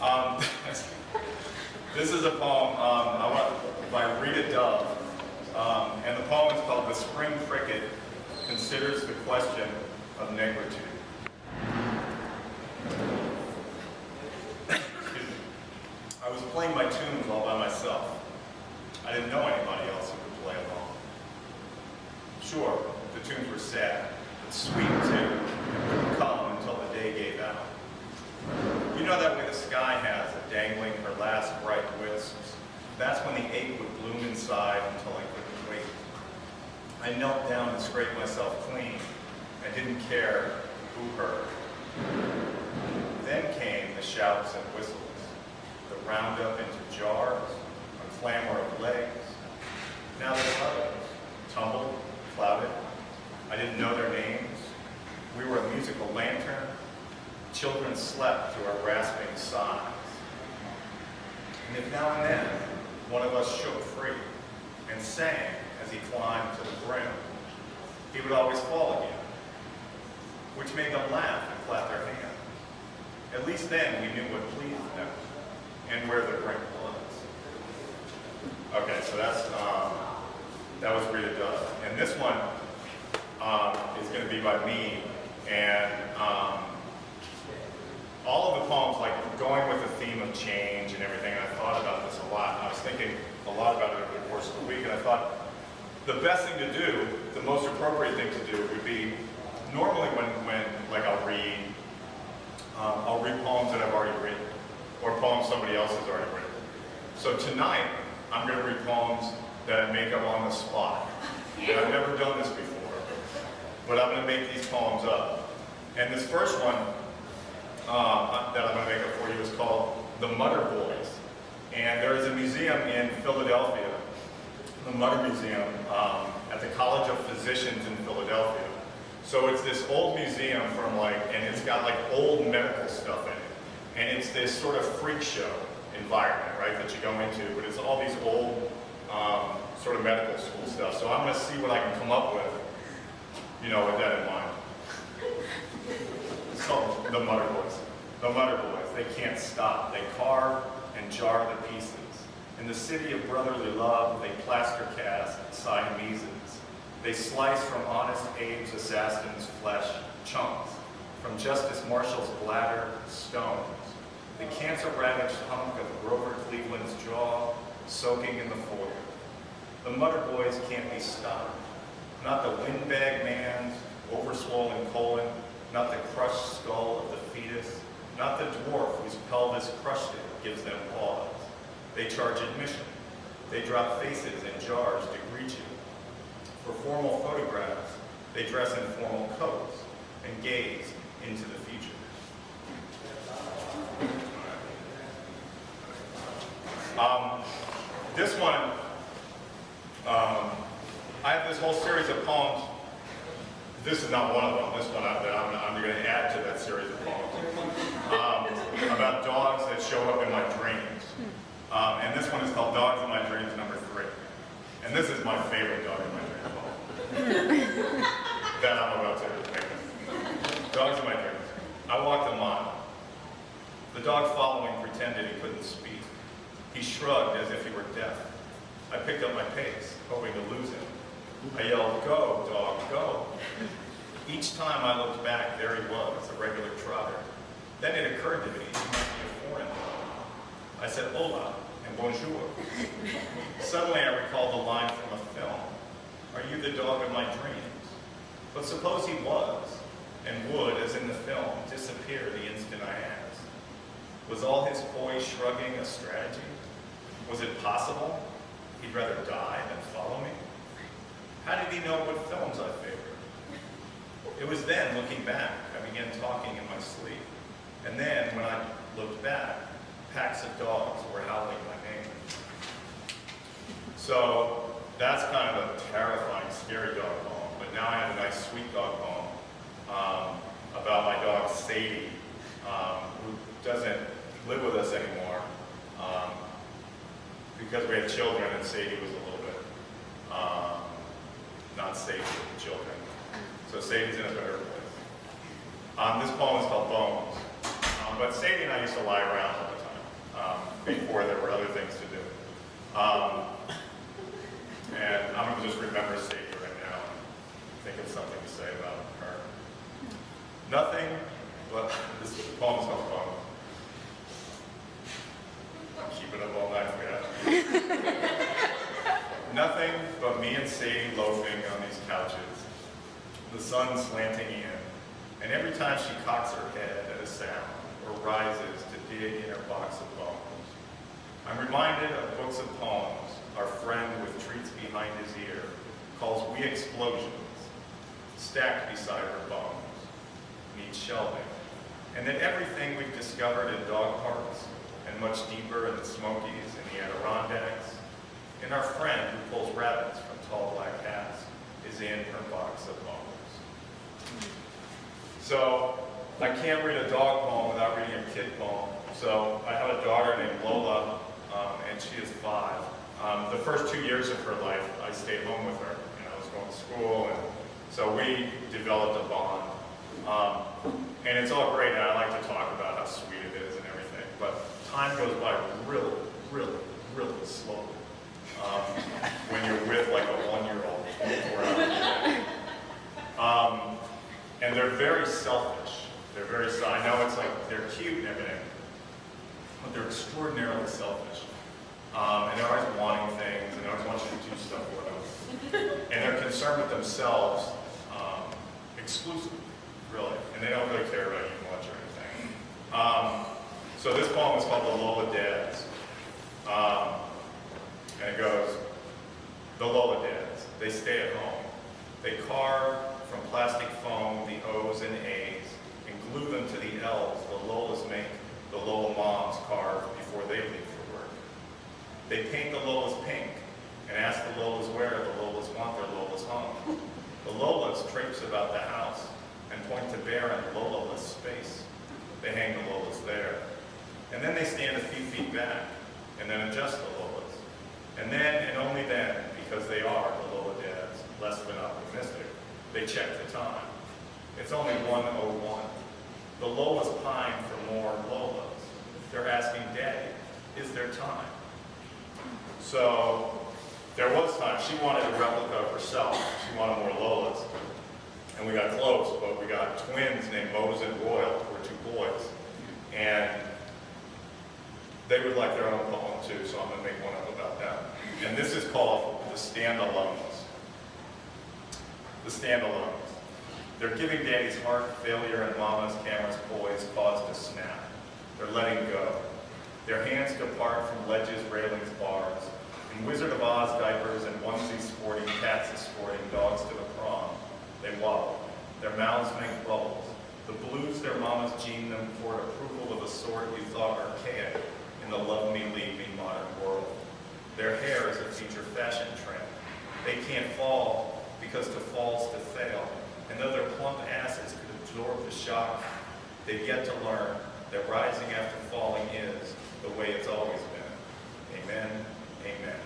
Um, this is a poem by Rita Dove, and the poem is called "The Spring Cricket Considers the Question of Negritude." I was playing my tunes all by myself. I didn't know anybody else who could play along. Sure, the tunes were sad, but sweet too, and wouldn't come until the day gave out. You know that way the sky has of dangling her last bright wisps. That's when the ache would bloom inside until I couldn't wait. I knelt down to scrape myself clean. I didn't care who heard. Then came the shouts and whistles, the roundup into jars, a clamor of legs. Now there's others, tumbled, clouded. I didn't know their names. We were a musical lantern. Children slept to our rasping sighs. And if now and then one of us shook free and sang as he climbed to the brim, he would always fall again, which made them laugh and clap their hands. At least then we knew what pleased them and where the brink was. Okay, so that was Rita Dove. And this one is going to be by me, and all of the poems, like going with the theme of change and everything, and I thought about this a lot, and I was thinking a lot about it over the course of the week, and I thought the best thing to do, the most appropriate thing to do would be, normally when like I'll read poems that I've already written, or poems somebody else has already written. So tonight, I'm going to read poems that I make up on the spot. And I've never done this before, but I'm going to make these poems up. And this first one that I'm going to make up for you is called The Mutter Boys. And there is a museum in Philadelphia, the Mutter Museum, at the College of Physicians in Philadelphia. So it's this old museum from and it's got like old medical stuff in it. And it's this sort of freak show environment, right, that you go into, but it's all these old sort of medical school stuff. So I'm going to see what I can come up with, with that in mind. So, the Mutter Boys. The Mutter Boys, they can't stop. They carve and jar the pieces. In the city of brotherly love, they plaster cast Siameses. They slice from Honest Abe's assassin's flesh chunks, from Justice Marshall's bladder stones. The cancer-ravaged hunk of Grover Cleveland's jaw, soaking in the foil. The Mutter Boys can't be stopped. Not the windbag man's overswollen colon, not the crushed skull of the fetus, not the dwarf whose pelvis crushed it gives them pause. They charge admission. They drop faces in jars to greet you. For formal photographs, they dress in formal coats and gaze into the future. This one, I have this whole series of poems. This is not one of them. This one that I'm going to add to that series of poems about dogs that show up in my dreams. And this one is called Dogs in My Dreams #3. And this is my favorite Dog in My Dreams poem that I'm about to make. Dogs in My Dreams. I walked a mile. The dog following pretended he couldn't speak. He shrugged as if he were deaf. I picked up my pace, hoping to lose him. I yelled, "Go, dog, go." Each time I looked back, there he was, a regular trotter. Then it occurred to me he might be a foreign dog. I said, "Hola," and "bonjour." Suddenly I recalled the line from a film. "Are you the dog of my dreams?" But suppose he was, and would, as in the film, disappear the instant I asked. Was all his coy shrugging a strategy? Was it possible he'd rather die than follow me? How did he know what films I favored? It was then, looking back, I began talking in my sleep. And then, when I looked back, packs of dogs were howling my name. So, that's kind of a terrifying, scary dog poem. But now I have a nice, sweet dog poem about my dog, Sadie, who doesn't live with us anymore because we had children, and Sadie was a little bit not safe with the children. So Sadie's in a better place. This poem is called Bones. But Sadie and I used to lie around all the time. before there were other things to do. And I'm going to just remember Sadie right now and think of something to say about her. Nothing but, this poem's not poem. I'll keep it up all night for you. Nothing but me and Sadie loafing on these couches, the sun slanting in, and every time she cocks her head at a sound or rises to dig in her box of bones, I'm reminded of books of poems our friend with treats behind his ear calls wee explosions, stacked beside her bones, need shelving, and that everything we've discovered in dog parks and much deeper in the Smokies and the Adirondacks, and our friend who pulls rabbits from tall black hats is in her box of bones. So I can't read a dog poem without reading a kid poem. So I have a daughter named Lola, and she is 5. The first 2 years of her life, I stayed home with her, and I was going to school, and so we developed a bond. And it's all great, and I like to talk about how sweet it is and everything, but time goes by really, really, really slowly when you're with like a 1-year-old 24 hours a day. And they're very selfish. I know it's like they're cute and everything, but they're extraordinarily selfish. And they're always wanting things, and they always want you to do stuff for them. And they're concerned with themselves exclusively, really. And they don't really care about you much or anything. So this poem is called The Lola Dads. And it goes, the Lola Dads, they stay at home. They carve from plastic foam the O's and A's and glue them to the L's the Lolas make the Lola moms carve before they leave for work. They paint the Lolas pink and ask the Lolas where the Lolas want their Lolas home. The Lolas traipse about the house and point to barren, Lola-less space. They hang the Lolas there. And then they stand a few feet back and then adjust the Lolas. And then, and only then, because they are the Lola Dads, less than optimistic, they check the time. It's only 1:01. The Lolas pine for more Lolas. They're asking, Daddy, is there time? So there was time. She wanted a replica of herself. She wanted more Lolas. And we got close, but we got twins named Mose and Royal, who were 2 boys. And they would like their own poem too, so I'm going to make one up about them. And this is called The Standalones. The Standalones. They're giving Daddy's heart failure and Mama's camera's poise cause to snap. They're letting go. Their hands depart from ledges, railings, bars. In Wizard of Oz diapers and onesies sporting, cats escorting dogs to the prom. They wobble. Their mouths make bubbles. The blues their mamas gene them toward approval of a sort you thought archaic in the love me, leave me modern world. Their hair is a future fashion trend. They can't fall because to fall's to fail. And though their plump asses could absorb the shock, they've yet to learn that rising after falling is the way it's always been. Amen, amen.